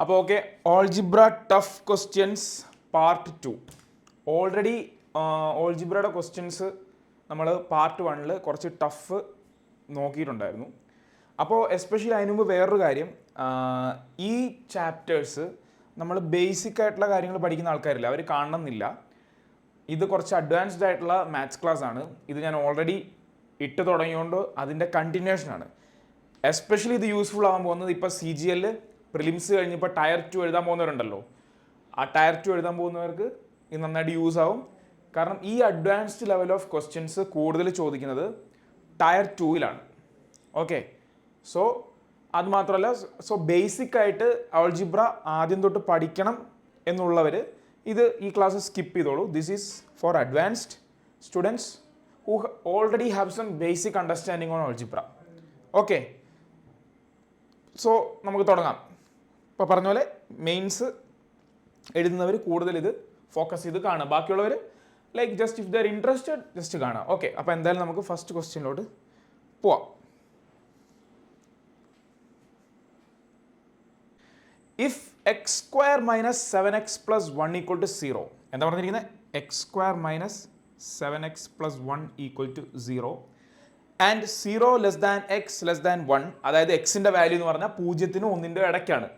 അപ്പോൾ okay, algebra tough questions part 2. Already ഓൾജിബ്രയുടെ questions നമ്മൾ പാർട്ട് 1 കുറച്ച് ടഫ് നോക്കിയിട്ടുണ്ടായിരുന്നു. അപ്പോൾ എസ്പെഷ്യലി അതിന് മുമ്പ് വേറൊരു കാര്യം, ഈ ചാപ്റ്റേഴ്സ് നമ്മൾ ബേസിക് ആയിട്ടുള്ള കാര്യങ്ങൾ പഠിക്കുന്ന ആൾക്കാരില്ല, അവർ കാണണമെന്നില്ല. ഇത് കുറച്ച് അഡ്വാൻസ്ഡ് ആയിട്ടുള്ള മാത്സ് ക്ലാസ് ആണ്. ഇത് ഞാൻ ഓൾറെഡി ഇട്ട് തുടങ്ങിയോണ്ട് അതിൻ്റെ കണ്ടിന്യൂഷനാണ്. എസ്പെഷ്യലി ഇത് യൂസ്ഫുൾ ആകാൻ പോകുന്നത് ഇപ്പോൾ CGL പ്രിലിംസ് കഴിഞ്ഞപ്പോൾ ടയർ 2 എഴുതാൻ പോകുന്നവരുണ്ടല്ലോ, ആ ടയർ 2 എഴുതാൻ പോകുന്നവർക്ക് ഇത് നന്നായിട്ട് യൂസ് ആവും. കാരണം ഈ അഡ്വാൻസ്ഡ് ലെവൽ ഓഫ് ക്വസ്റ്റ്യൻസ് കൂടുതൽ ചോദിക്കുന്നത് ടയർ 2-ലാണ്. ഓക്കെ, സോ അത് മാത്രമല്ല, സോ ബേസിക് ആയിട്ട് ആൾജിബ്ര ആദ്യം തൊട്ട് പഠിക്കണം എന്നുള്ളവർ ഈ ക്ലാസ് സ്കിപ്പ് ചെയ്തോളൂ. This is for advanced students who already have some basic understanding on algebra. Okay, so നമുക്ക് തുടങ്ങാം. ഇപ്പോൾ പറഞ്ഞ പോലെ മെയിൻസ് എഴുതുന്നവർ കൂടുതൽ ഇത് ഫോക്കസ് ചെയ്ത് കാണുക, ബാക്കിയുള്ളവർ like just if they're interested just കാണാം. ഓക്കെ, അപ്പോൾ എന്തായാലും നമുക്ക് ഫസ്റ്റ് ക്വസ്റ്റ്യനിലോട്ട് പോവാം. If x square minus 7x plus 1 equal to 0, എന്താ പറഞ്ഞിരിക്കുന്നത്? X square minus 7x plus 1 equal to 0 and 0 less than x less than 1, അതായത് എക്സിൻ്റെ വാല്യൂ എന്ന് പറഞ്ഞാൽ 0-നും 1-ൻ്റെ ഇടയ്ക്കാണ്.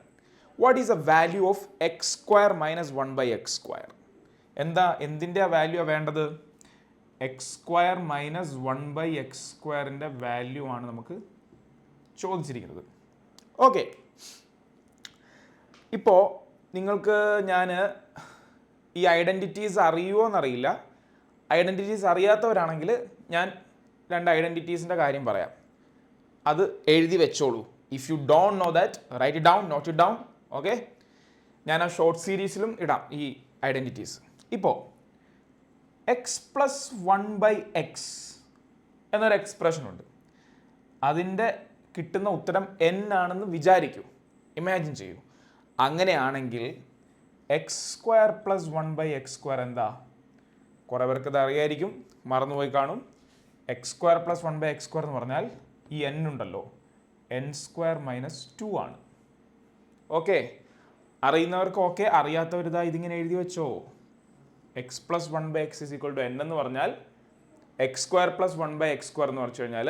What is a value of x square minus 1/x square? എന്തിൻ്റെ വാല്യൂ വേണ്ടത്? എക്സ് സ്ക്വയർ മൈനസ് 1/x സ്ക്വയറിൻ്റെ വാല്യൂ ആണ് നമുക്ക് ചോദിച്ചിരിക്കുന്നത്. ഓക്കെ, ഇപ്പോൾ നിങ്ങൾക്ക് ഞാൻ ഈ ഐഡൻറ്റിറ്റീസ് അറിയുമോ എന്നറിയില്ല. ഐഡൻറ്റിറ്റീസ് അറിയാത്തവരാണെങ്കിൽ ഞാൻ 2 ഐഡൻറ്റിറ്റീസിൻ്റെ കാര്യം പറയാം, അത് എഴുതി വെച്ചോളൂ. If you don't know that, write it down, note it down. Okay, ഞാൻ ആ ഷോർട്ട് സീരീസിലും ഇടാം ഈ ഐഡൻറ്റിറ്റീസ്. ഇപ്പോൾ എക്സ് പ്ലസ് 1/x എന്നൊരു എക്സ്പ്രഷൻ ഉണ്ട്. അതിൻ്റെ കിട്ടുന്ന ഉത്തരം n ആണെന്ന് വിചാരിക്കൂ, ഇമാജിൻ ചെയ്യൂ. അങ്ങനെയാണെങ്കിൽ X square plus 1/x square എന്താ? കുറേ പേർക്ക് ഇത് അറിയായിരിക്കും, മറന്നുപോയി കാണും. X square plus 1/x square എന്ന് പറഞ്ഞാൽ ഈ n ഉണ്ടല്ലോ, n സ്ക്വയർ മൈനസ് 2 ആണ്. ഓക്കെ, അറിയുന്നവർക്ക് ഓക്കെ, അറിയാത്തവരിതാ ഇതിങ്ങനെ എഴുതി വെച്ചോ. X plus 1/x is equal to n എന്ന് പറഞ്ഞാൽ X square plus 1/x square എന്ന് പറഞ്ഞു കഴിഞ്ഞാൽ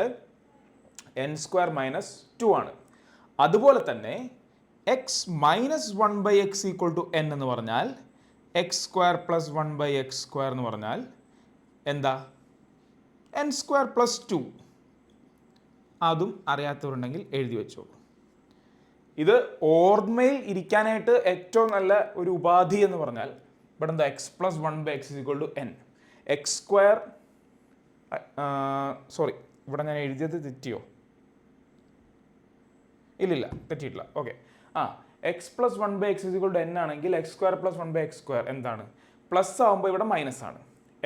n സ്ക്വയർ മൈനസ് 2 ആണ്. അതുപോലെ തന്നെ x minus 1/x equal to n എന്ന് പറഞ്ഞാൽ X square plus 1/x square എന്ന് പറഞ്ഞാൽ എന്താ? n square plus 2. അതും അറിയാത്തവരുണ്ടെങ്കിൽ എഴുതി വെച്ചോളൂ. ഇത് ഓർമ്മയിൽ ഇരിക്കാനായിട്ട് ഏറ്റവും നല്ല ഒരു ഉപാധി എന്ന് പറഞ്ഞാൽ ഇവിടെ എന്താ? X plus 1/x equal to n. X square, sorry, ഇവിടെ ഞാൻ എഴുതിയത് തെറ്റിയോ? ഇല്ലില്ല, തെറ്റിയിട്ടില്ല. Okay, x plus 1/x equal to n ആണെങ്കിൽ x square plus 1/x square എന്താണ്? പ്ലസ് ആകുമ്പോൾ ഇവിടെ മൈനസ് ആണ്,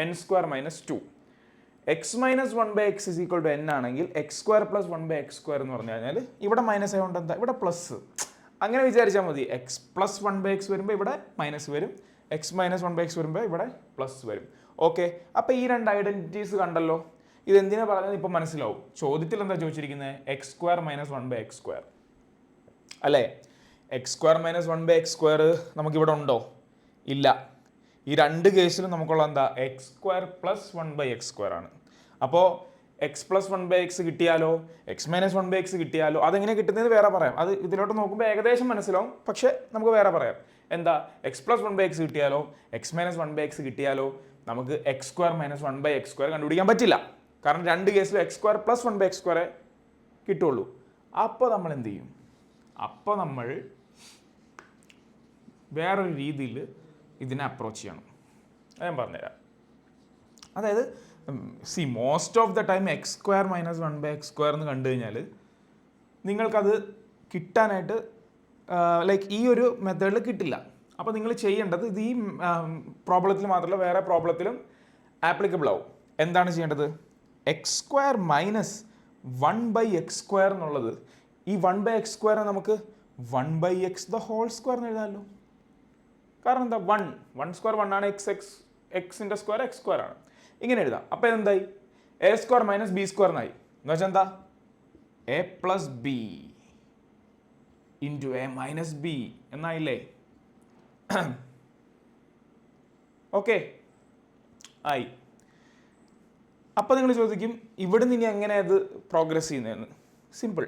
n square minus 2. X minus 1/x is equal to n ആണെങ്കിൽ x square plus 1/x square എന്ന് പറഞ്ഞു കഴിഞ്ഞാൽ ഇവിടെ മൈനസ് ആയതുകൊണ്ട് എന്താ? ഇവിടെ പ്ലസ്. അങ്ങനെ വിചാരിച്ചാൽ മതി. എക്സ് പ്ലസ് 1/x വരുമ്പോൾ ഇവിടെ മൈനസ് വരും, എക്സ് മൈനസ് 1/x വരുമ്പോൾ ഇവിടെ പ്ലസ് വരും. ഓക്കെ, അപ്പോൾ ഈ 2 ഐഡൻറ്റിറ്റീസ് കണ്ടല്ലോ. ഇതെന്തിനാ പറഞ്ഞത് ഇപ്പോൾ മനസ്സിലാവും. ചോദ്യത്തിൽ എന്താ ചോദിച്ചിരിക്കുന്നത്? X square minus 1/x square അല്ലേ? X square minus 1/x square നമുക്കിവിടെ ഉണ്ടോ? ഇല്ല. ഈ 2 കേസിലും നമുക്കുള്ള എന്താ? X square plus 1/x square ആണ്. അപ്പോൾ എക്സ് പ്ലസ് 1/x കിട്ടിയാലോ, എക്സ് മൈനസ് 1/x കിട്ടിയാലോ, അതെങ്ങനെ കിട്ടുന്നത് വേറെ പറയാം. അത് ഇതിലോട്ട് നോക്കുമ്പോൾ ഏകദേശം മനസ്സിലാവും, പക്ഷേ നമുക്ക് വേറെ പറയാം. എന്താ? എക്സ് പ്ലസ് 1/x കിട്ടിയാലോ, എക്സ് മൈനസ് 1/x കിട്ടിയാലോ നമുക്ക് X square minus 1/x square കണ്ടുപിടിക്കാൻ പറ്റില്ല. കാരണം 2 കേസിലും X square plus 1/x square കിട്ടുള്ളൂ. അപ്പോൾ നമ്മൾ എന്ത് ചെയ്യും? അപ്പോൾ നമ്മൾ വേറൊരു രീതിയിൽ ഇതിനെ അപ്രോച്ച് ചെയ്യണം. അത് ഞാൻ പറഞ്ഞുതരാം. അതായത് most of the time X square minus 1/x square എന്ന് കണ്ടു കഴിഞ്ഞാൽ നിങ്ങൾക്കത് കിട്ടാനായിട്ട് ലൈക്ക് ഈ ഒരു മെത്തേഡിൽ കിട്ടില്ല. അപ്പോൾ നിങ്ങൾ ചെയ്യേണ്ടത് ഇത് ഈ പ്രോബ്ലത്തിൽ മാത്രമല്ല വേറെ പ്രോബ്ലത്തിലും ആപ്ലിക്കബിൾ ആവും. എന്താണ് ചെയ്യേണ്ടത്? X square minus 1/x square എന്നുള്ളത്, ഈ 1/x സ്ക്വയർ നമുക്ക് 1/x ദ ഹോൾ സ്ക്വയർ എന്ന് എഴുതാമല്ലോ. കാരണം എന്താ? 1 സ്ക്വയർ 1 ആണ്, എക്സിൻ്റെ സ്ക്വയർ എക്സ് സ്ക്വയർ ആണ്. ഇങ്ങനെ എഴുതാം. അപ്പോൾ എന്തായി? A square minus B square എന്നായി. എന്ന് വെച്ചാൽ എന്താ? A plus B into A minus B എന്നായില്ലേ? ഓക്കെ ആയി. അപ്പോൾ നിങ്ങൾ ചോദിക്കും ഇവിടെ നിന്ന് ഇനി എങ്ങനെ അത് പ്രോഗ്രസ് ചെയ്യുന്നതെന്ന്. സിമ്പിൾ.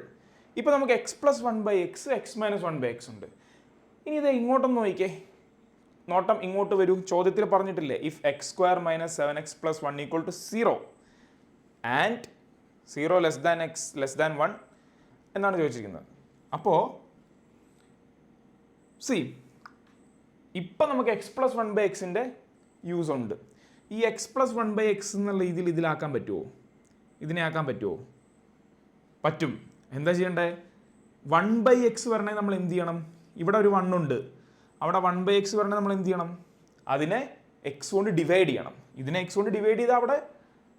ഇപ്പോൾ നമുക്ക് x+1/x x-1/x ഉണ്ട്. ഇനി ഇത് ഇങ്ങോട്ടൊന്ന് നോക്കിക്കേ. നോട്ടം ഇങ്ങോട്ട് വരൂ. ചോദ്യത്തിൽ പറഞ്ഞിട്ടില്ലേ if x² - 7x + 1 = 0 and 0 > x < 1 എന്നാണ് ചോദിച്ചിരിക്കുന്നത്. അപ്പോൾ സി ഇപ്പം നമുക്ക് x+1/xന്റെ യൂസ് ഉണ്ട്. ഈ x+1/x എന്നുള്ള രീതിയിൽ ഇതിലാക്കാൻ പറ്റുമോ? ഇതിനെ ആക്കാൻ പറ്റുമോ? പറ്റും. എന്താ ചെയ്യണ്ടേ? 1/x വരണേ നമ്മൾ എന്ത് ചെയ്യണം? ഇവിടെ ഒരു 1 ഉണ്ട്, അവിടെ 1/x വരണേ നമ്മൾ എന്ത് ചെയ്യണം? അതിനെ x കൊണ്ട് ഡിവൈഡ് ചെയ്യണം. ഇതിനെ x കൊണ്ട് ഡിവൈഡ് ചെയ്താൽ അവിടെ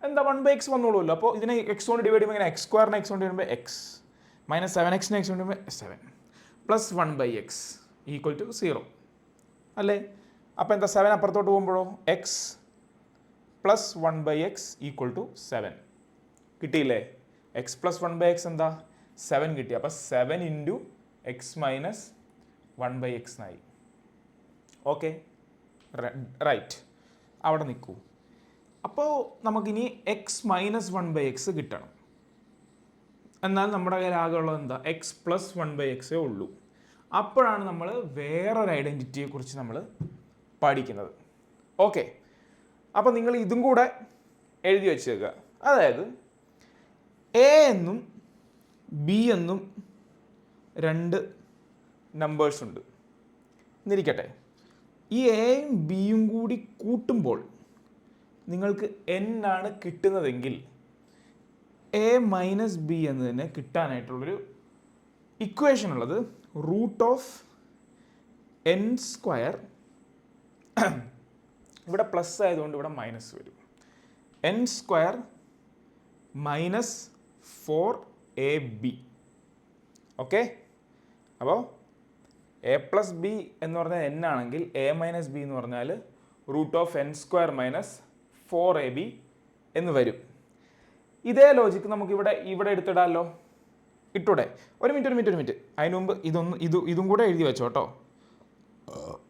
എന്താ 1/x വന്നോളൂല്ലോ. അപ്പോൾ ഇതിനെ x കൊണ്ട് ഡിവൈഡ് ചെയ്യുമ്പോൾ ഇങ്ങനെ x² x കൊണ്ട് വരുമ്പോൾ x - 7x x കൊണ്ട് വരുമ്പോൾ 7 + 1/x = 0 അല്ലേ? അപ്പോൾ എന്താ 7 അപ്പുറത്തോട്ട് പോകുമ്പോഴോ x + 1/x = 7 കിട്ടിയില്ലേ? x + 1/x എന്താ 7 കിട്ടി. അപ്പോൾ 7 × x - 1/x ആയി. ഓക്കെ റൈറ്റ്, അവിടെ നിൽക്കൂ. അപ്പോൾ നമുക്കിനി x - 1/x കിട്ടണം. എന്നാൽ നമ്മുടെ കയ്യിൽ ആകെ ഉള്ളത് എന്താ? x + 1/x ഉള്ളൂ. അപ്പോഴാണ് നമ്മൾ വേറൊരു ഐഡൻറ്റിറ്റിയെക്കുറിച്ച് നമ്മൾ പഠിക്കുന്നത്. ഓക്കെ, അപ്പോൾ നിങ്ങൾ ഇതും കൂടെ എഴുതി വെച്ചേക്കുക. അതായത് എ എന്നും ബി എന്നും 2 നമ്പേഴ്സ് ഉണ്ട് എന്നിരിക്കട്ടെ. ഈ എയും ബിയും കൂടി കൂട്ടുമ്പോൾ നിങ്ങൾക്ക് n ആണ് കിട്ടുന്നതെങ്കിൽ a - b എന്നതിനെ കിട്ടാനായിട്ടുള്ളൊരു ഇക്വേഷൻ ഉള്ളത് √n², ഇവിടെ പ്ലസ് ആയതുകൊണ്ട് ഇവിടെ മൈനസ് വരും, n² - 4ab. ഓക്കെ, അപ്പോൾ a + b എന്ന് പറഞ്ഞാൽ n ആണെങ്കിൽ a - b എന്ന് പറഞ്ഞാൽ √n² - 4ab എന്ന് വരും. ഇതേ ലോജിക്ക് നമുക്ക് ഇവിടെ എടുത്തിടാമല്ലോ. ഇട്ടൂടെ? ഒരു മിനിറ്റ്. അതിന് മുമ്പ് ഇതും കൂടെ എഴുതി വെച്ചോ കേട്ടോ.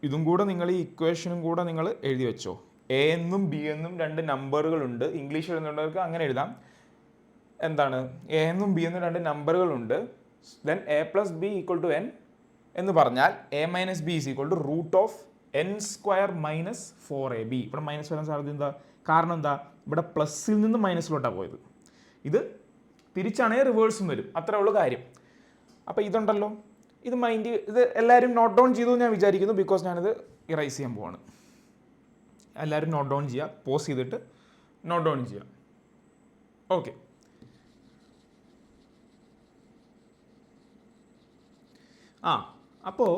ഇതും കൂടെ നിങ്ങൾ ഈ ഇക്വേഷനും കൂടെ നിങ്ങൾ എഴുതി വെച്ചോ. എ എന്നും ബി എന്നും 2 നമ്പറുകളുണ്ട്. ഇംഗ്ലീഷ് എഴുതുന്നവർക്ക് അങ്ങനെ എഴുതാം. എന്താണ്? എ എന്നും ബി എന്നും 2 നമ്പറുകളുണ്ട്. ദെൻ a + b = n എന്ന് പറഞ്ഞാൽ a - b = √n² - 4ab. ഇവിടെ മൈനസ് വരാൻ സാധ്യത എന്താ? കാരണം എന്താ? ഇവിടെ പ്ലസ്സിൽ നിന്ന് മൈനസിലോട്ടാണ് പോയത്. ഇത് തിരിച്ചാണെങ്കിൽ റിവേഴ്സും വരും. അത്രേ ഉള്ളൂ കാര്യം. അപ്പോൾ ഇതുണ്ടല്ലോ, ഇത് എല്ലാവരും നോട്ട് ഡൗൺ ചെയ്തു ഞാൻ വിചാരിക്കുന്നു. ബിക്കോസ് ഞാനിത് ഇറൈസ് ചെയ്യാൻ പോവാണ്. എല്ലാവരും നോട്ട് ഡൗൺ ചെയ്യുക. പോസ് ചെയ്തിട്ട് നോട്ട് ഡൗൺ ചെയ്യുക. ഓക്കെ, അപ്പോൾ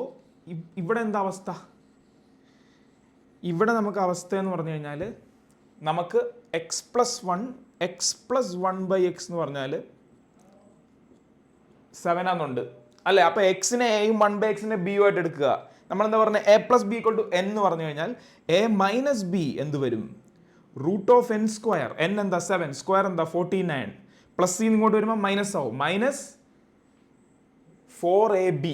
ഇവിടെ എന്താ അവസ്ഥ? ഇവിടെ നമുക്ക് അവസ്ഥ എന്ന് പറഞ്ഞു കഴിഞ്ഞാൽ നമുക്ക് x + 1/x എന്ന് പറഞ്ഞാൽ 7 ആണെന്നുണ്ട് അല്ലേ? അപ്പോൾ എക്സിനെ എയും 1/xനെ ബിയും ആയിട്ട് എടുക്കുക. നമ്മളെന്താ പറഞ്ഞത്? a + b = n എന്ന് പറഞ്ഞു കഴിഞ്ഞാൽ a - b എന്ത് വരും? √n². n എന്താ? 7, സ്ക്വയർ എന്താ? 49, പ്ലസ് സി ഇങ്ങോട്ട് വരുമ്പോൾ മൈനസ് ആവും. -4ab.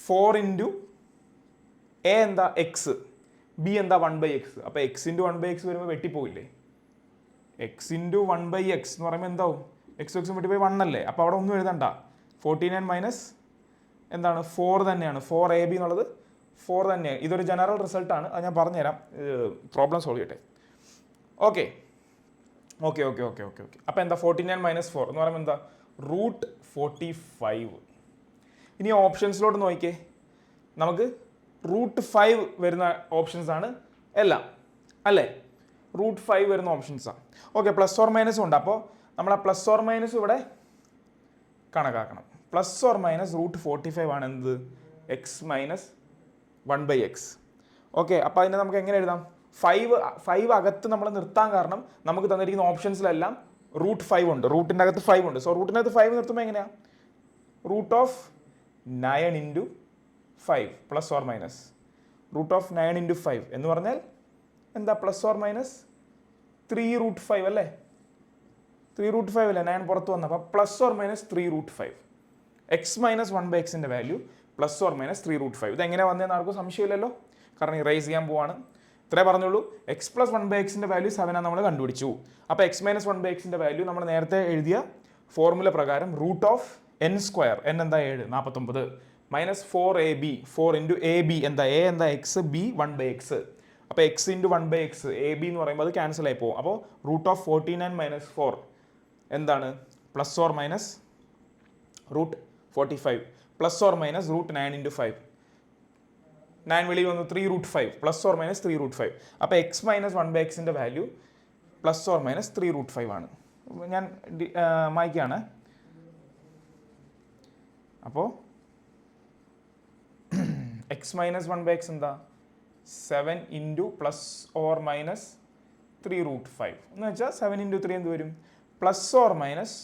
4 × a എന്താ? x, b എന്താ? 1/x. അപ്പോൾ x × 1/x വരുമ്പോൾ വെട്ടിപ്പോയില്ലേ? x × 1/x എന്ന് പറയുമ്പോൾ എന്താവും? x വെട്ടിപ്പോയി 1 അല്ലേ? അപ്പോൾ അവിടെ ഒന്നും എഴുതണ്ട. 49 - എന്താണ്? 4 തന്നെയാണ്. 4ab എന്നുള്ളത് 4 തന്നെയാണ്. ഇതൊരു ജനറൽ റിസൾട്ടാണ്. അത് ഞാൻ പറഞ്ഞുതരാം. പ്രോബ്ലം സോൾവ് ചെയ്യട്ടെ. ഓക്കെ. അപ്പോൾ എന്താ? 49 - 4 എന്ന് പറയുമ്പോൾ എന്താ? √45. ഇനി ഓപ്ഷൻസിലോട്ട് നോക്കിക്കേ. നമുക്ക് √5 വരുന്ന ഓപ്ഷൻസ് ആണ് എല്ലാം അല്ലേ? √5 വരുന്ന ഓപ്ഷൻസാണ്. ഓക്കെ, +or- ഉണ്ട്. അപ്പോൾ നമ്മൾ ആ +or- ഇവിടെ കണക്കാക്കണം. +or- ആണ് എന്ത്? x - 1/x. ഓക്കെ, അപ്പോൾ അതിനെ നമുക്ക് എങ്ങനെ എഴുതാം? 5 അകത്ത് നമ്മൾ നിർത്താൻ കാരണം നമുക്ക് തന്നിരിക്കുന്ന ഓപ്ഷൻസിലെല്ലാം √5 ഉണ്ട്. റൂട്ടിൻ്റെ അകത്ത് 5 ഉണ്ട്. സോ റൂട്ടിനകത്ത് 5 നിർത്തുമ്പോൾ എങ്ങനെയാണ്? √9 × 5 +or- √9 × 5 എന്ന് പറഞ്ഞാൽ എന്താ? +or- 3√5 അല്ലേ? 3√5 അല്ലേ? 9 പുറത്ത് വന്ന. അപ്പോൾ +or- 3√5. എക്സ് മൈനസ് 1/xൻ്റെ വാല്യൂ പ്ലസ് ഓർ മൈനസ് 3√5. ഇതെങ്ങനെ വന്നതെന്ന് ആർക്കും സംശയമില്ലല്ലോ, കാരണം ഇറേസ് ചെയ്യാൻ പോവാണ്. ഇത്രേ പറഞ്ഞുള്ളൂ. എക്സ് പ്ലസ് 1/xൻ്റെ വാല്യൂ 7 നമ്മൾ കണ്ടുപിടിച്ചു. അപ്പോൾ എക്സ് മൈനസ് 1/xൻ്റെ വാല്യൂ നമ്മൾ നേരത്തെ എഴുതിയ ഫോർമുല പ്രകാരം √n², n എന്താ 7, 49, മൈനസ് 4ab, 4 ഇൻറ്റു ab എന്താ, a എന്താ എക്സ്, b 1/x. അപ്പോൾ എക്സ് ഇൻറ്റു 1/x, ab എന്ന് പറയുമ്പോൾ അത് ക്യാൻസൽ ആയി പോകും. അപ്പോൾ √49 മൈനസ് 4 എന്താണ്, plus or minus √45, plus or minus √9 into 5, 9 വെളിയിൽ വന്നു 3√5, പ്ലസ് ഓർ മൈനസ് 3√5. അപ്പോൾ എക്സ് മൈനസ് 1/xൻ്റെ വാല്യൂ പ്ലസ് ഓർ മൈനസ് 3√5 ആണ്. ഞാൻ മായ്ക്കാണ്. അപ്പോൾ എക്സ് മൈനസ് 1/x എന്താ, 7 ഇൻറ്റു പ്ലസ് ഓർ മൈനസ് 3√5 എന്ന് വെച്ചാൽ 7 ഇൻറ്റു 3 എന്ത് വരും, പ്ലസ് ഓർ മൈനസ്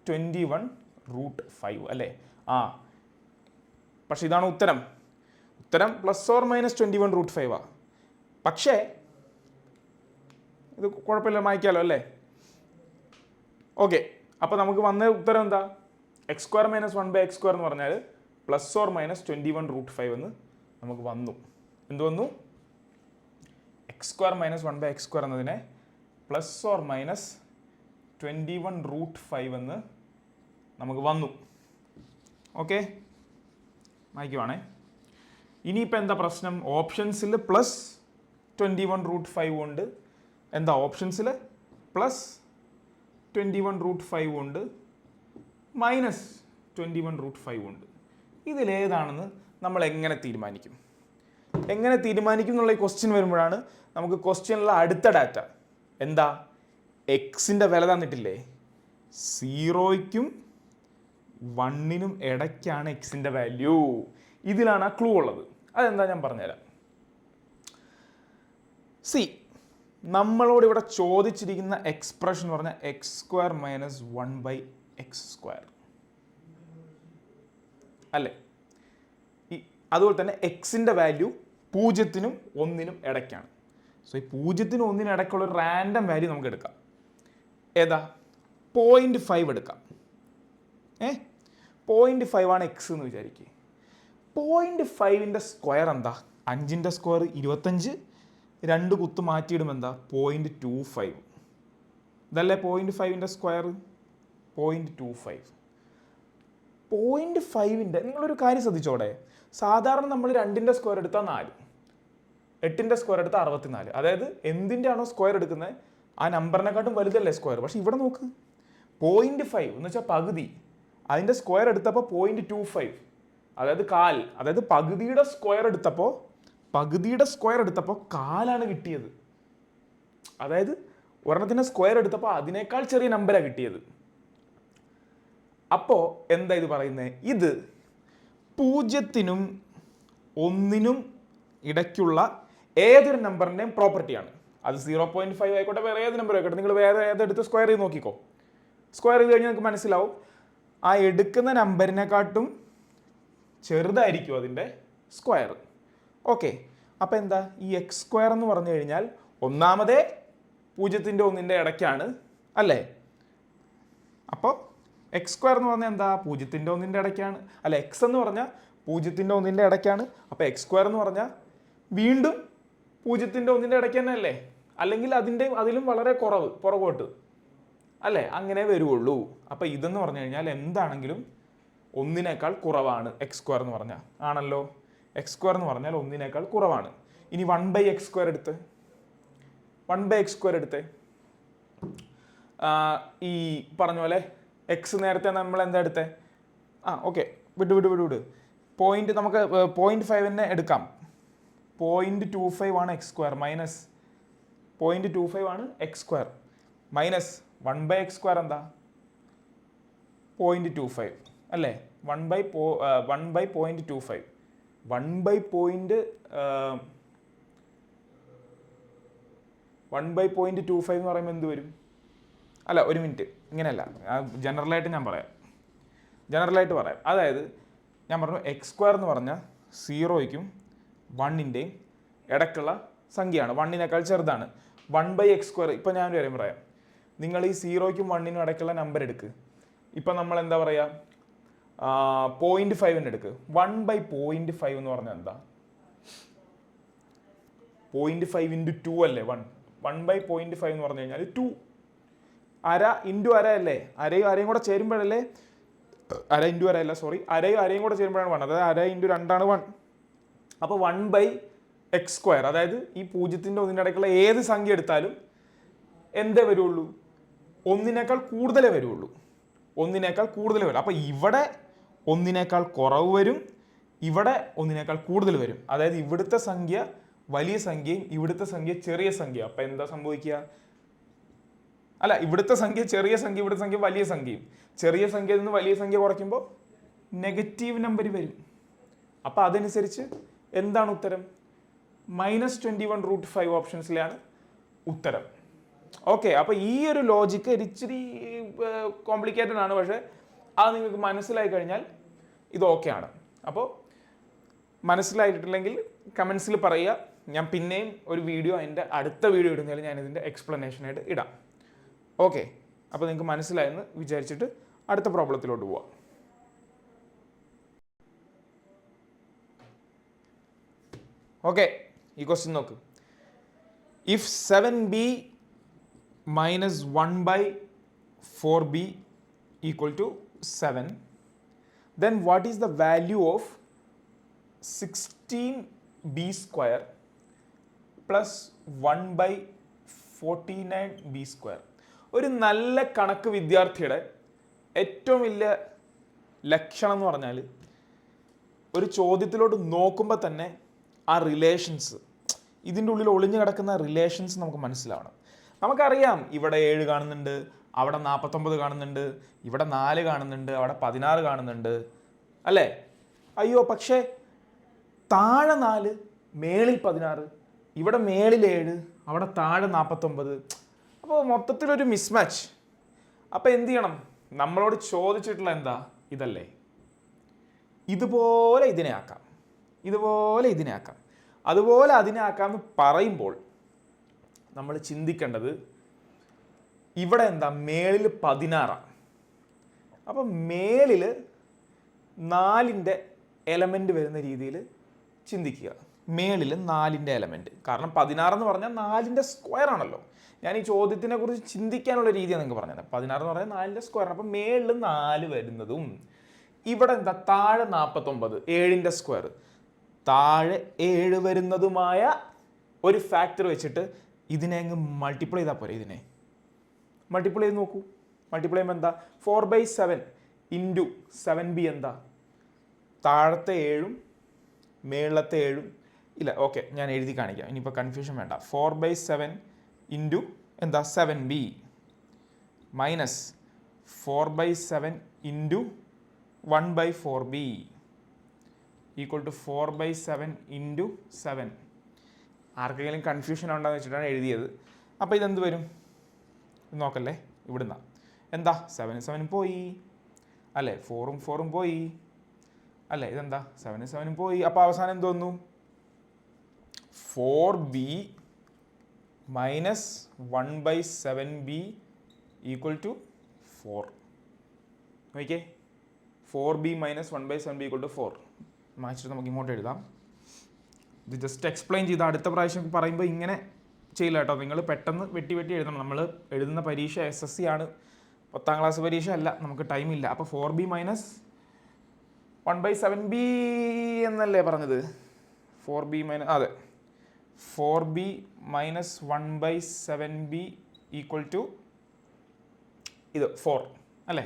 21√5 അല്ലേ. പക്ഷെ ഇതാണ് ഉത്തരം. ഉത്തരം പ്ലസ് ഓർ മൈനസ് 21√5 പക്ഷേ ഇത് കുഴപ്പമില്ല, മായ്ക്കാലോ അല്ലേ. ഓക്കെ, അപ്പോൾ നമുക്ക് വന്ന ഉത്തരം എന്താ, x² മൈനസ് 1/x² എന്ന് പറഞ്ഞാൽ പ്ലസ് ഓർ മൈനസ് 21√5 എന്ന് നമുക്ക് വന്നു. എന്ത് വന്നു, x² മൈനസ് 1/x² എന്നതിനെ പ്ലസ് ഓർ മൈനസ് 21√5 എന്ന് നമുക്ക് വന്നു. ഓക്കെ, മായ്ക്കുവാണേ. ഇനിയിപ്പോൾ എന്താ പ്രശ്നം, ഓപ്ഷൻസിൽ പ്ലസ് 21√5 ഉണ്ട്, എന്താ ഓപ്ഷൻസിൽ പ്ലസ് 21√5 ഉണ്ട്, മൈനസ് 21√5 ഉണ്ട്. ഇതിലേതാണെന്ന് നമ്മൾ എങ്ങനെ തീരുമാനിക്കും? എങ്ങനെ തീരുമാനിക്കും എന്നുള്ള ഈ ക്വസ്റ്റ്യൻ വരുമ്പോഴാണ് നമുക്ക് ക്വസ്റ്റ്യനിലുള്ള അടുത്ത ഡാറ്റ എന്താ, എക്സിൻ്റെ വില തന്നിട്ടില്ലേ, 0യ്ക്കും 1നും ഇടയ്ക്കാണ് എക്സിൻ്റെ വാല്യൂ. ഇതിലാണ് ആ ക്ലൂ ഉള്ളത്. അതെന്താ ഞാൻ പറഞ്ഞുതരാം. നമ്മളോട് ഇവിടെ ചോദിച്ചിരിക്കുന്ന എക്സ്പ്രഷൻ എന്ന് പറഞ്ഞാൽ x² മൈനസ് 1/x², അല്ലേ. അതുപോലെ തന്നെ എക്സിൻ്റെ വാല്യൂ 0നും 1നും ഇടയ്ക്കാണ്. സോ ഈ 0നും 1നും ഇടയ്ക്കുള്ള ഒരു റാൻഡം വാല്യൂ നമുക്ക് എടുക്കാം. ഏതാ, 0.5 എടുക്കാം. 0.5 ആണ് എക്സ് എന്ന് വിചാരിക്കുക. 0.5ൻ്റെ സ്ക്വയർ എന്താ, 5ൻ്റെ സ്ക്വയർ 25, 2 കുത്ത് മാറ്റിയിടും എന്താ 0.25. ഇതല്ലേ 0.5ൻ്റെ സ്ക്വയർ, 0.25. 0.5ൻ്റെ നിങ്ങളൊരു കാര്യം ശ്രദ്ധിച്ചോടെ, സാധാരണ നമ്മൾ 2ൻ്റെ സ്ക്വയർ എടുത്താൽ 4, 8ൻ്റെ സ്ക്വയർ എടുത്താൽ 64. അതായത് എന്തിൻ്റെ ആണോ സ്ക്വയർ എടുക്കുന്നത് ആ നമ്പറിനെക്കാട്ടും വലുതല്ലേ സ്ക്വയർ. പക്ഷെ ഇവിടെ നോക്ക്, 0.5 എന്ന് വെച്ചാൽ പകുതി, അതിൻ്റെ സ്ക്വയർ എടുത്തപ്പോൾ 0.25, അതായത് കാൽ, അതായത് പകുതിയുടെ സ്ക്വയർ എടുത്തപ്പോൾ കാലാണ് കിട്ടിയത്. അതായത് ഒരെണ്ണത്തിൻ്റെ സ്ക്വയർ എടുത്തപ്പോൾ അതിനേക്കാൾ ചെറിയ നമ്പറാണ് കിട്ടിയത്. അപ്പോൾ എന്താ ഇത് പറയുന്നത്, ഇത് 0നും 1നും ഇടയ്ക്കുള്ള ഏതൊരു നമ്പറിൻ്റെയും പ്രോപ്പർട്ടിയാണ്. അത് 0.5 ആയിക്കോട്ടെ, വേറെ ഏത് നമ്പർ ആയിക്കോട്ടെ, നിങ്ങൾ വേറെ ഏതെടുത്ത് സ്ക്വയർ ചെയ്ത് നോക്കിക്കോ. സ്ക്വയർ ചെയ്ത് കഴിഞ്ഞാൽ നിങ്ങൾക്ക് മനസ്സിലാവും ആ എടുക്കുന്ന നമ്പറിനെക്കാട്ടും ചെറുതായിരിക്കും അതിൻ്റെ സ്ക്വയർ. ഓക്കെ, അപ്പോൾ എന്താ ഈ x² എന്ന് പറഞ്ഞു കഴിഞ്ഞാൽ ഒന്നാമതേ 0ൻ്റെ 1ൻ്റെ ഇടയ്ക്കാണ് അല്ലേ. അപ്പോൾ x² എന്ന് പറഞ്ഞാൽ എന്താ, 0ൻ്റെ 1ൻ്റെ ഇടയ്ക്കാണ്, അല്ല x എന്ന് പറഞ്ഞാൽ 0ൻ്റെ 1ൻ്റെ ഇടയ്ക്കാണ്. അപ്പോൾ x² എന്ന് പറഞ്ഞാൽ വീണ്ടും 0ൻ്റെ 1ൻ്റെ ഇടയ്ക്ക് തന്നെ അല്ലേ, അല്ലെങ്കിൽ അതിലും വളരെ പുറകോട്ട് അല്ലേ, അങ്ങനെ വരുവുള്ളൂ. അപ്പോൾ ഇതെന്ന് പറഞ്ഞു കഴിഞ്ഞാൽ എന്താണെങ്കിലും 1നേക്കാൾ കുറവാണ് x² എന്ന് പറഞ്ഞാൽ, ആണല്ലോ. x² എന്ന് പറഞ്ഞാൽ 1നേക്കാൾ കുറവാണ്. ഇനി 1/x² എടുത്ത് 1/x² എടുത്ത് ഈ പറഞ്ഞ പോലെ എക്സ് നേരത്തെ നമ്മൾ എന്താ എടുത്തേ, ഓക്കെ വിട് പോയിന്റ് നമുക്ക് 0.5 എടുക്കാം. 0.25 ആണ് x² മൈനസ് 0.25 ആണ് x² മൈനസ് 1/x² എന്താ 0.25 അല്ലേ. 1/0.25 1/0.25 എന്ന് പറയുമ്പോൾ എന്ത് വരും, അല്ല ഒരു മിനിറ്റ്, ഇങ്ങനെയല്ല, ജനറലായിട്ട് ജനറലായിട്ട് പറയാം. അതായത് ഞാൻ പറഞ്ഞു x² എന്ന് പറഞ്ഞാൽ 0യ്ക്കും 1ൻ്റെയും ഇടയ്ക്കുള്ള സംഖ്യയാണ്, 1നേക്കാൾ ചെറുതാണ്. 1/x², ഇപ്പോൾ ഞാനൊരു കാര്യം പറയാം, നിങ്ങൾ ഈ 0യ്ക്കും 1നും ഇടയ്ക്കുള്ള നമ്പർ എടുക്ക്. ഇപ്പം നമ്മൾ എന്താ പറയുക, 0.5 എടുക്ക്. 1/0.5 എന്ന് പറഞ്ഞാൽ എന്താ? 0.5 × 2 അല്ലേ 1. 1/0.5 എന്ന് പറഞ്ഞു കഴിഞ്ഞാൽ 2. അര ഇൻറ്റു അര അല്ലേ? അരയും കൂടെ ചേരുമ്പോഴല്ലേ, അര ഇൻറ്റു അര അല്ല സോറി, അരയും കൂടെ ചേരുമ്പോഴാണ് 1. അതായത് അര ഇൻറ്റു 2 ആണ് 1. അപ്പോൾ 1/x², അതായത് ഈ 0ൻ്റെ 1ൻ്റെ ഇടയ്ക്കുള്ള ഏത് സംഖ്യ എടുത്താലും എന്തേ വരുള്ളൂ? 1നേക്കാൾ കൂടുതലേ വരുള്ളൂ. 1നേക്കാൾ കൂടുതൽ വരും. അപ്പോൾ ഇവിടെ 1നേക്കാൾ കുറവ് വരും, ഇവിടെ 1നേക്കാൾ കൂടുതൽ വരും. അതായത് ഇവിടുത്തെ സംഖ്യ വലിയ സംഖ്യയും ഇവിടുത്തെ സംഖ്യ ചെറിയ സംഖ്യ. അപ്പം എന്താ സംഭവിക്കുക? അല്ല, ഇവിടുത്തെ സംഖ്യ ചെറിയ സംഖ്യ, ഇവിടുത്തെ സംഖ്യ വലിയ സംഖ്യയും. ചെറിയ സംഖ്യയിൽ നിന്ന് വലിയ സംഖ്യ കുറയ്ക്കുമ്പോൾ നെഗറ്റീവ് നമ്പർ വരും. അപ്പം അതനുസരിച്ച് എന്താണ് ഉത്തരം? -21√5 ഓപ്ഷൻസിലാണ് ഉത്തരം. ഓക്കെ, അപ്പോൾ ഈ ഒരു ലോജിക്ക് ഇച്ചിരി കോംപ്ലിക്കേറ്റഡ് ആണ്, പക്ഷേ അത് നിങ്ങൾക്ക് മനസ്സിലായി കഴിഞ്ഞാൽ ഇത് ഓക്കെയാണ്. അപ്പോൾ മനസ്സിലായിട്ടില്ലെങ്കിൽ കമൻസിൽ പറയുക. ഞാൻ പിന്നെയും ഒരു വീഡിയോ, അതിൻ്റെ അടുത്ത വീഡിയോ ഇടുന്നതിൽ ഞാൻ ഇതിൻ്റെ എക്സ്പ്ലനേഷനായിട്ട് ഇടാം. ഓക്കെ, അപ്പോൾ നിങ്ങൾക്ക് മനസ്സിലായെന്ന് വിചാരിച്ചിട്ട് അടുത്ത പ്രോബ്ലത്തിലോട്ട് പോവാം. ഓക്കെ, ഈ ക്വസ്റ്റ്യൻ നോക്ക്. If 7b - 1/4b = 7, then what is the value of 16b² plus 1/49b²? ഒരു നല്ല കണക്ക് വിദ്യാർത്ഥിയുടെ ഏറ്റവും വലിയ ലക്ഷണം എന്ന് പറഞ്ഞാൽ ഒരു ചോദ്യത്തിലോട്ട് നോക്കുമ്പോൾ തന്നെ ആ റിലേഷൻസ്, ഇതിൻ്റെ ഉള്ളിൽ ഒളിഞ്ഞു കിടക്കുന്ന റിലേഷൻസ് നമുക്ക് മനസ്സിലാവണം. നമുക്കറിയാം ഇവിടെ 7 കാണുന്നുണ്ട്, അവിടെ 49 കാണുന്നുണ്ട്, ഇവിടെ 4 കാണുന്നുണ്ട്, അവിടെ 16 കാണുന്നുണ്ട് അല്ലേ? അയ്യോ, പക്ഷേ താഴെ 4, മേളിൽ 16, ഇവിടെ മേളിൽ 7, അവിടെ താഴെ 49. അപ്പോൾ മൊത്തത്തിലൊരു മിസ്മാച്ച്. അപ്പോൾ എന്ത് ചെയ്യണം? നമ്മളോട് ചോദിച്ചിട്ടുള്ള എന്താ? ഇതല്ലേ, ഇതുപോലെ ഇതിനെ ആക്കാം, ഇതുപോലെ ഇതിനെ ആക്കാം, അതുപോലെ അതിനെ ആക്കാമെന്ന് പറയുമ്പോൾ നമ്മൾ ചിന്തിക്കേണ്ടത് ഇവിടെ എന്താ? മേളിൽ 16. അപ്പം മേളിൽ 4ൻ്റെ എലമെൻ്റ് വരുന്ന രീതിയിൽ ചിന്തിക്കുക. മേളിൽ 4ൻ്റെ എലമെൻറ്റ്, കാരണം 16 എന്ന് പറഞ്ഞാൽ 4ൻ്റെ സ്ക്വയർ ആണല്ലോ. ഞാൻ ഈ ചോദ്യത്തിനെ കുറിച്ച് ചിന്തിക്കാനുള്ള രീതിയാണ് നിങ്ങൾക്ക് പറഞ്ഞത്. 16 എന്ന് പറഞ്ഞാൽ 4ൻ്റെ സ്ക്വയർ ആണ്. അപ്പം മേളിൽ 4 വരുന്നതും ഇവിടെ എന്താ? താഴെ 49, 7ൻ്റെ സ്ക്വയർ, താഴെ 7 വരുന്നതുമായ ഒരു ഫാക്ടർ വെച്ചിട്ട് ഇതിനെ അങ്ങ് മൾട്ടിപ്ലൈ ചെയ്താൽ പോരെ. ഇതിനെ മൾട്ടിപ്ലൈ ചെയ്ത് നോക്കൂ. മൾട്ടിപ്ലൈ ചെയ്യുമ്പോൾ എന്താ? 4/7 × 7b എന്താ? താഴത്തെ 7ഉം മേളത്തെ 7ഉം ഇല്ല. ഓക്കെ, ഞാൻ എഴുതി കാണിക്കാം, ഇനിയിപ്പോൾ കൺഫ്യൂഷൻ വേണ്ട. 4/7 × എന്താ? 7b minus 4/7 × 1/4b = 4/7 × 7. ആർക്കെങ്കിലും കൺഫ്യൂഷൻ ഉണ്ടെന്ന് വെച്ചിട്ടാണ് എഴുതിയത്. അപ്പോൾ ഇതെന്ത് വരും നോക്കല്ലേ? ഇവിടുന്ന എന്താ? 7 പോയി അല്ലേ? 4 പോയി അല്ലേ? ഇതെന്താ? 7 പോയി. അപ്പോൾ അവസാനം എന്ത് വന്നു? 4b - 1/7b = 4. Okay, 4b - 1/7b = 4 മാച്ചിട്ട് നമുക്ക് ഇങ്ങോട്ട് എഴുതാം. ഇത് ജസ്റ്റ് എക്സ്പ്ലെയിൻ ചെയ്ത് അടുത്ത പ്രാവശ്യം പറയുമ്പോൾ ഇങ്ങനെ ചെയ്യില്ല കേട്ടോ. നിങ്ങൾ പെട്ടെന്ന് വെട്ടി എഴുതണം. നമ്മൾ എഴുതുന്ന പരീക്ഷ SSC ആണ്, 10ാം ക്ലാസ് പരീക്ഷ അല്ല, നമുക്ക് ടൈമില്ല. അപ്പോൾ 4b - 1/7b എന്നല്ലേ പറഞ്ഞത്? 4b - അതെ, 4b - 1/7b = ഇത് 4 അല്ലേ?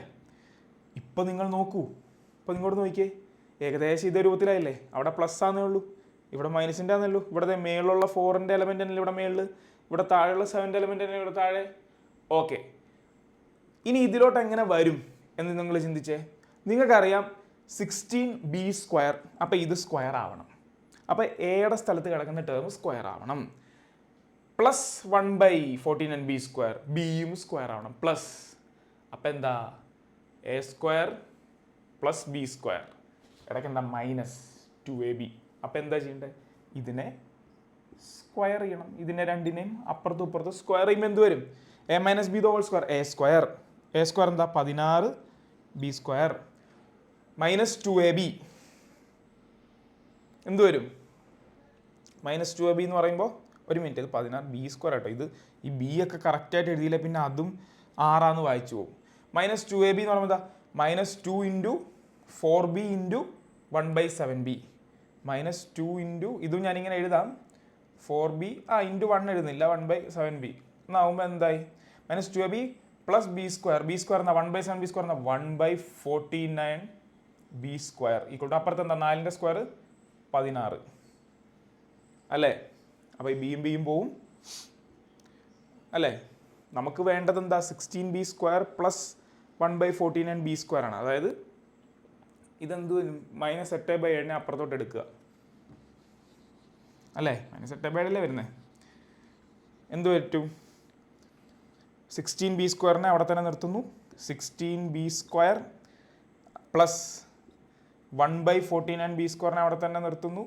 ഇപ്പം നിങ്ങൾ നോക്കൂ, ഇപ്പം നിങ്ങോട്ട് നോക്കിയേ, ഏകദേശം ഇതേ രൂപത്തിലായില്ലേ? അവിടെ പ്ലസ് ആണെന്നേ ഉള്ളൂ, ഇവിടെ മൈനസിൻ്റെ ആണെന്നല്ലോ. ഇവിടെ മേളിലുള്ള 4ൻ്റെ എലമെൻ്റ് തന്നെ ഇവിടെ മേളിൽ, ഇവിടെ താഴെയുള്ള 7ൻ്റെ എലമെൻ്റ് തന്നെ ഇവിടെ താഴെ. ഓക്കെ, ഇനി ഇതിലോട്ട് എങ്ങനെ വരും എന്ന് നിങ്ങൾ ചിന്തിച്ചേ. നിങ്ങൾക്കറിയാം 16b², അപ്പോൾ ഇത് സ്ക്വയർ ആവണം. അപ്പോൾ എയുടെ സ്ഥലത്ത് കിടക്കുന്ന ടേം സ്ക്വയർ ആവണം. പ്ലസ് 1/49b², ബിയും സ്ക്വയർ ആവണം. പ്ലസ്, അപ്പം എന്താ? a² + b², ഇടയ്ക്ക് എന്താ? -2ab. അപ്പം എന്താ ചെയ്യേണ്ടത്? ഇതിനെ സ്ക്വയർ ചെയ്യണം. ഇതിനെ രണ്ടിനെയും അപ്പുറത്തും ഇപ്പുറത്തും സ്ക്വയർ ചെയ്യുമ്പോൾ എന്ത് വരും? a - b² a². a² എന്താ? 16b². -2ab എന്ത് വരും? -2ab എന്ന് പറയുമ്പോൾ ഒരു മിനിറ്റ്, ഇത് 16b² ആട്ടോ. ഇത് ഈ ബി ഒക്കെ കറക്റ്റായിട്ട് എഴുതിയില്ല പിന്നെ അതും 6 വായിച്ചു പോകും. -2ab എന്ന് പറയുമ്പോൾ എന്താ? -2 ഇൻറ്റു 4b ഇൻറ്റു 1/7b. -2 ഇതും ഞാനിങ്ങനെ എഴുതാം. 4b ഇൻറ്റു 1 എഴുതുന്നില്ല, 1/7b എന്നാകുമ്പോൾ എന്തായി? -2ab plus b². b² എന്നാ 1/7b² എന്നാ 1/49b² ഈക്വൽ ടു അപ്പുറത്ത് എന്താ? 4ൻ്റെ സ്ക്വയർ 16 അല്ലേ? അപ്പോൾ ഈ ബിയും പോവും അല്ലേ? നമുക്ക് വേണ്ടത് എന്താ? 16b² പ്ലസ് 1/49b² ആണ്. അതായത് ഇതെന്ത് -8/7 അപ്പുറത്തോട്ട് എടുക്കുക അല്ലേ? -8/7 വരുന്നത്. എന്ത് പറ്റും? 16b² അവിടെ തന്നെ നിർത്തുന്നു. 16b² പ്ലസ് 1/49b² അവിടെ തന്നെ നിർത്തുന്നു.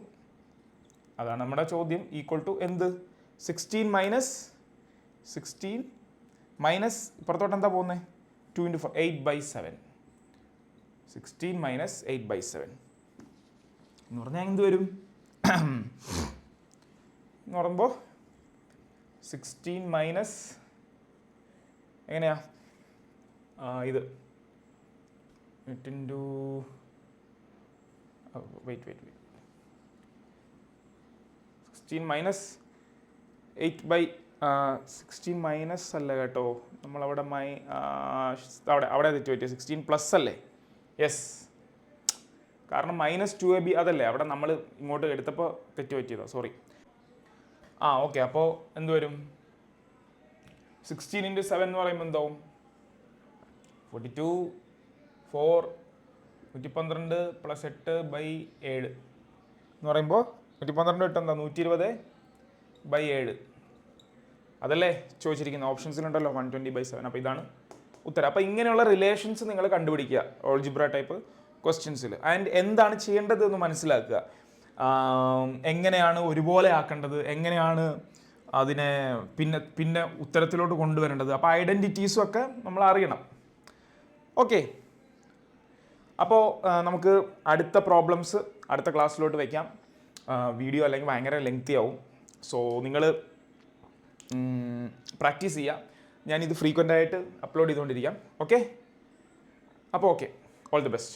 അതാണ് നമ്മുടെ ചോദ്യം. ഈക്വൽ ടു എന്ത്? 16 മൈനസ് ഇപ്പുറത്തോട്ട് എന്താ പോകുന്നത്? 2 × 4 8/7. 16 മൈനസ് 8/7 എന്ന് പറഞ്ഞാൽ എന്ത് വരും എന്ന് പറയുമ്പോൾ 16 മൈനസ് എങ്ങനെയാ? ഇത് ഇൻറ്റു വെയിറ്റ് 16 മൈനസ് 16 മൈനസ് അല്ല കേട്ടോ, നമ്മളവിടെ അവിടെ തെറ്റ് പറ്റിയ 16 പ്ലസ് അല്ലേ? യെസ്, കാരണം -2ab അതല്ലേ അവിടെ നമ്മൾ ഇങ്ങോട്ട് എടുത്തപ്പോൾ തെറ്റ് പറ്റിയതോ, സോറി. ഓക്കെ, അപ്പോൾ എന്ത് വരും? 16 × 7 എന്ന് പറയുമ്പോൾ എന്താവും? 42 4 112 പ്ലസ് 8/7 എന്ന് പറയുമ്പോൾ 112 8 എന്താ? 120/7 അതല്ലേ ചോദിച്ചിരിക്കുന്നത്? ഓപ്ഷൻസിലുണ്ടല്ലോ 120/7. അപ്പോൾ ഇതാണ് ഉത്തരം. അപ്പോൾ ഇങ്ങനെയുള്ള റിലേഷൻസ് നിങ്ങൾ കണ്ടുപിടിക്കുക ഓൾജിബ്ര ടൈപ്പ് ക്വസ്റ്റ്യൻസിൽ. ആൻഡ് എന്താണ് ചെയ്യേണ്ടത് എന്ന് മനസ്സിലാക്കുക. എങ്ങനെയാണ് ഒരുപോലെ ആക്കേണ്ടത്, എങ്ങനെയാണ് അതിനെ പിന്നെ ഉത്തരത്തിലോട്ട് കൊണ്ടുവരേണ്ടത്. അപ്പോൾ ഐഡൻറ്റിറ്റീസും ഒക്കെ നമ്മൾ അറിയണം. ഓക്കെ, അപ്പോൾ നമുക്ക് അടുത്ത പ്രോബ്ലംസ് അടുത്ത ക്ലാസ്സിലോട്ട് വയ്ക്കാം. വീഡിയോ അല്ലെങ്കിൽ ഭയങ്കര ലെങ്തി ആവും. സോ നിങ്ങൾ പ്രാക്ടീസ് ചെയ്യുക. ഞാനിത് ഫ്രീക്വൻ്റ് ആയിട്ട് അപ്ലോഡ് ചെയ്തുകൊണ്ടിരിക്കാം. ഓക്കെ, അപ്പോൾ ഓക്കെ, ഓൾ ദി ബെസ്റ്റ്.